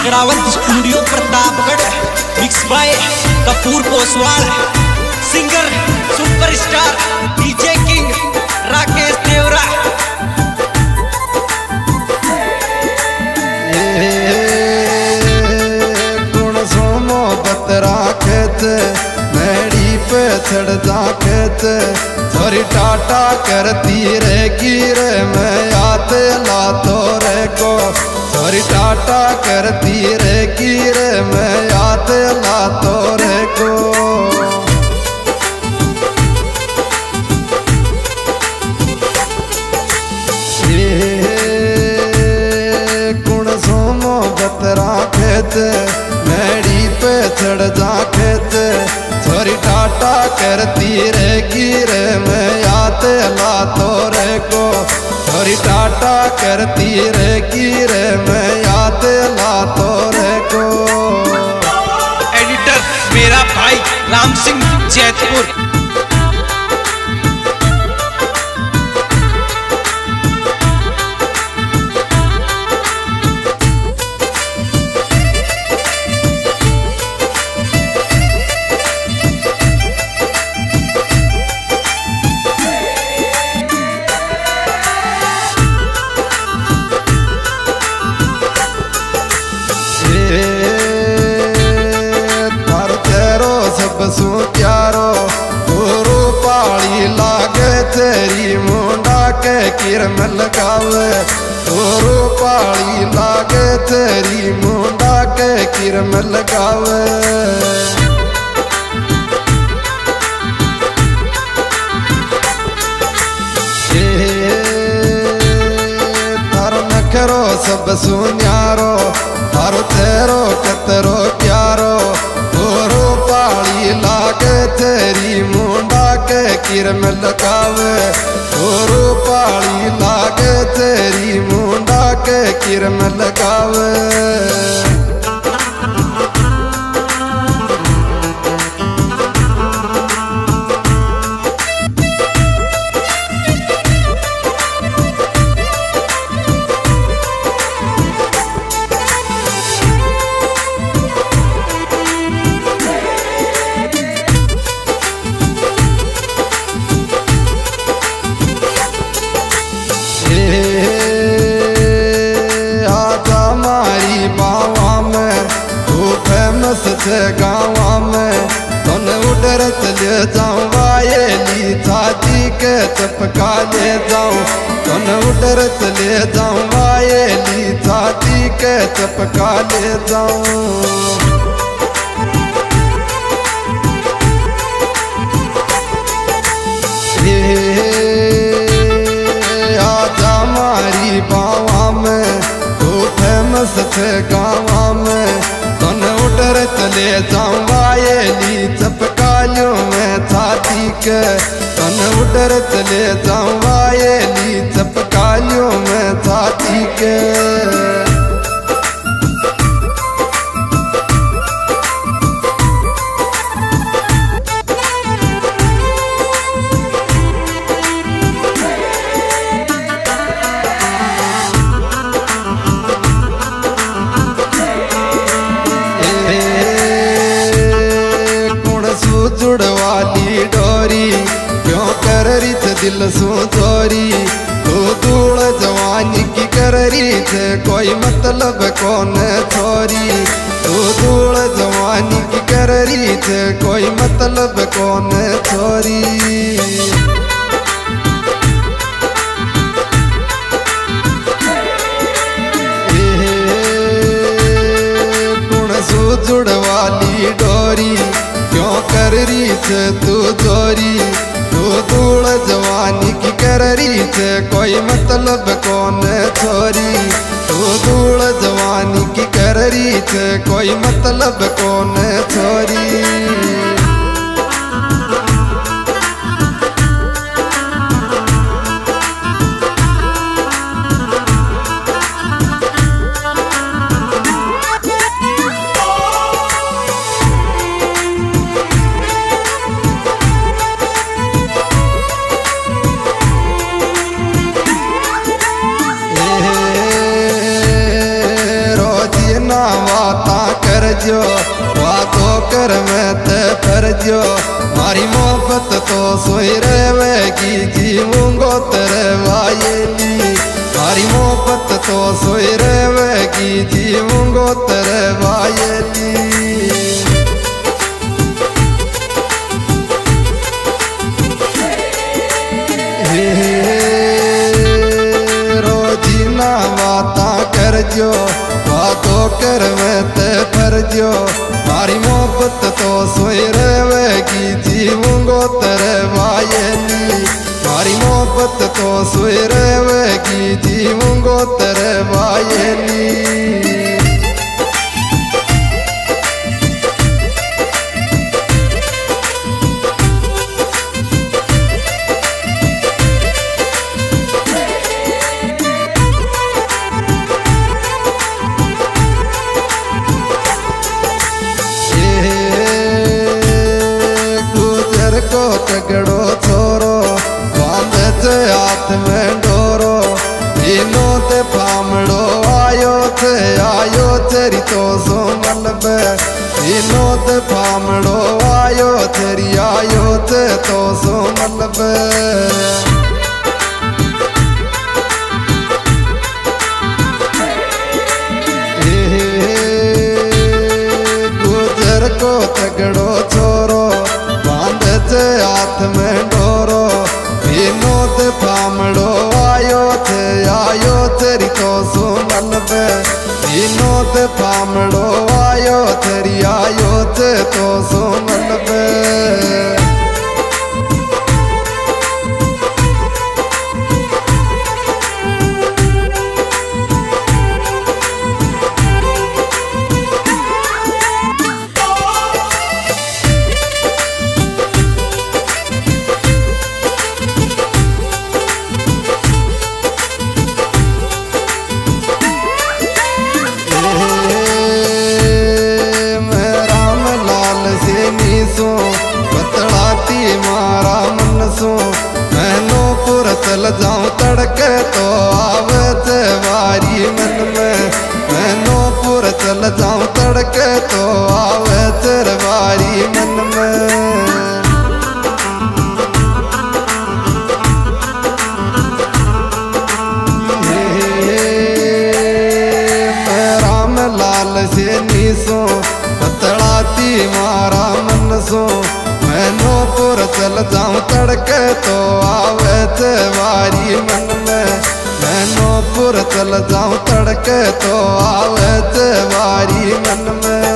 आगड़ावत studio Pratapgarh. Mix by Kapoor Poswal. Singer superstar DJ king Rakesh Devra. गुण सो मोहब्बत राखत मैड़ी पे चढ़ जाखत छोरी टाटा करती रहेगी रे मैं याद ला तो रे को छोरी टाटा करती रहेगी रे मैं याद ला तो रे को। गुण सो मोहब्बत राखत मैड़ी पे चढ़ जाखत छोरी टाटा करती रहेगी रे मैं याद ला तो रे को छोरी टाटा करती रहेगी रे मैं याद ला तो रे को। एडिटर मेरा भाई राम सिंह जैतपुर। थार तेरो सबसू प्यारो गुरु पाली लागे तेरी मुंडा के किरम लगावे गुरु पाली लागे तेरी मुंडा के किरम लगावे। थार नखरो सबसू न्यारो थारो तेरो कतरो प्यारो गोरो पाली लागे तेरी मुंडा के किरम लगावे गोरो पाली लागे तेरी मुंडा के किरम लगावे। आजा मारी बावा में तू फेमस थे गाँव में तुन उधर चले जाऊँ वायली छाती के चपका ले जाऊँ तुन उधर चले जाऊँ वायली छाती के चपका ले जाऊँ। आजा मारी बावा में तू फेमस थे गाँव में तुन उधर चले जाऊँ वायली चपकालियों में छाती के तुन उधर चले जाऊँ वायली चपकालियों में छाती के। जुड़वाली डोरी क्यों कर रही थे दिल सू चोरी तू धूल जवानी की कर रही थे कोई मतलब कौन छोरी तू धूल जवानी की कर रही थे कोई मतलब कौन छोरी। जुड़वाली डोरी क्यों कर रही थे तू चोरी तू धूल जवानी की कर रही थे कोई मतलब कौन छोरी तू धूल जवानी की कर रही थे कोई मतलब कौन छोरी। जो वादो कर मैं ते पर जो मारी मोहब्बत तो सोई रहेगी जीवूंगो तेरे वायेली मारी मोहब्बत तो सोई रहेगी जीवूंगो तेरे वायेली रोजीना बाता कर जो वादो कर मैं ते पर जो मारी मोहब्बत तो सोई रहेगी जीवूंगो तेरे वायेली मारी मोहब्बत तो सोई रहेगी जीवूंगो तेरे वायेली को तगड़ो छोरो बांधे थे हाथ में डोरो इनो ते फामड़ो आयो तेरी तो सो मलबे इनो ते फामड़ो आयो ते तो सो मलबे गुजर को तगड़ो छोरो हाथ में डोरो इनो ते फामड़ो आयो तेरी तो सो मलबे इनो ते फामड़ो आयो ते तो सो मलबे बतलाती मारा मन सो मैनो पुर चल जाऊं तड़के तो आवे ते वारी मन में मैनो पुर चल जाऊं तड़के तो आवे तेरे वारी मन में राम लाल से नीसो बतलाती मारा मन सो मैनो पुर चल जाऊं तड़के तो आवे ते वारी मन में मैनो पुर चल जाऊं तड़के तो आवे ते वारी मन में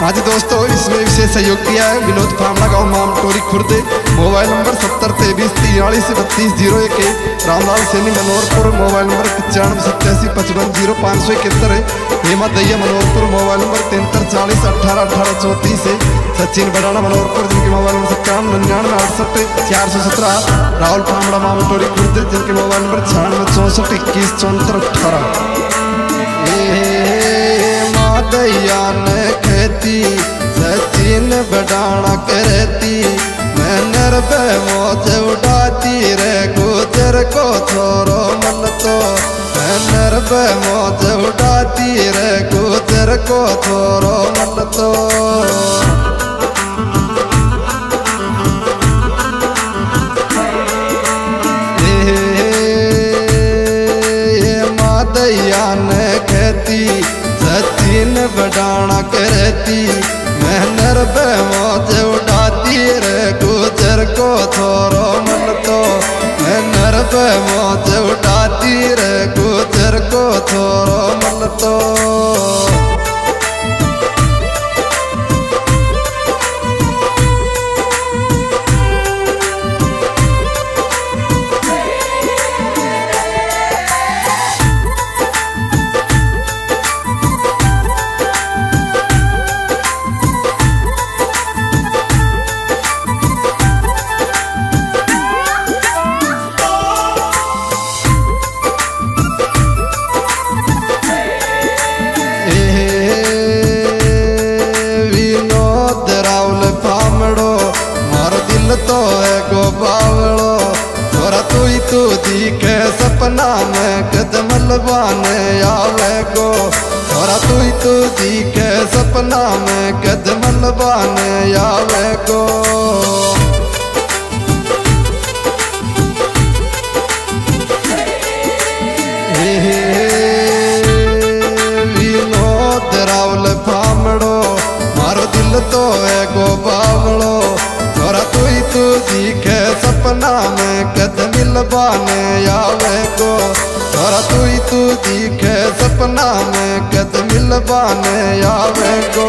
आज दोस्तों इसमें विशेष सहयोग किया है विनोद फामड़ा गाँव Mamtori Khurd mobile number 7023433201 Ramlal Saini Manoharpur mobile number 9587850571 है हेमा दैया मनोहरपुर मोबाइल नंबर 7340181834 है सचिन बड़ाना मनोहरपुर जिनके मोबाइल नंबर 579968 राहुल फामड़ा मामटोरी खुर्द जिनके मोबाइल नंबर 9664217418 दैया ने खेती सचिन बड़ाना करती मैं नरबे मौज उड़ाती रे गुजर को छोरो मन तो मैं नरबे मौज उड़ाती रे गुजर को छोरो मन तो दैया ने खेती सचिन बड़ाना करती मैं नरबे मौज उड़ाती रे गुजर को छोरो मन तो मैं नरबे मौज उड़ाती रे गुजर को छोरो मन तो तो है गो बावड़ो थोड़ा तू दिखे सपना में कदमल बाने आवे गो थोड़ा छोरा तू दिखे सपना में कद मलबाने आवे को रावल फामड़ो मारो दिल तो है गो बावड़ो छोरा तू दिखे सपना में कद मिलबाने आवे को छोरा तू दिखे सपना में कद मिलबाने आवे को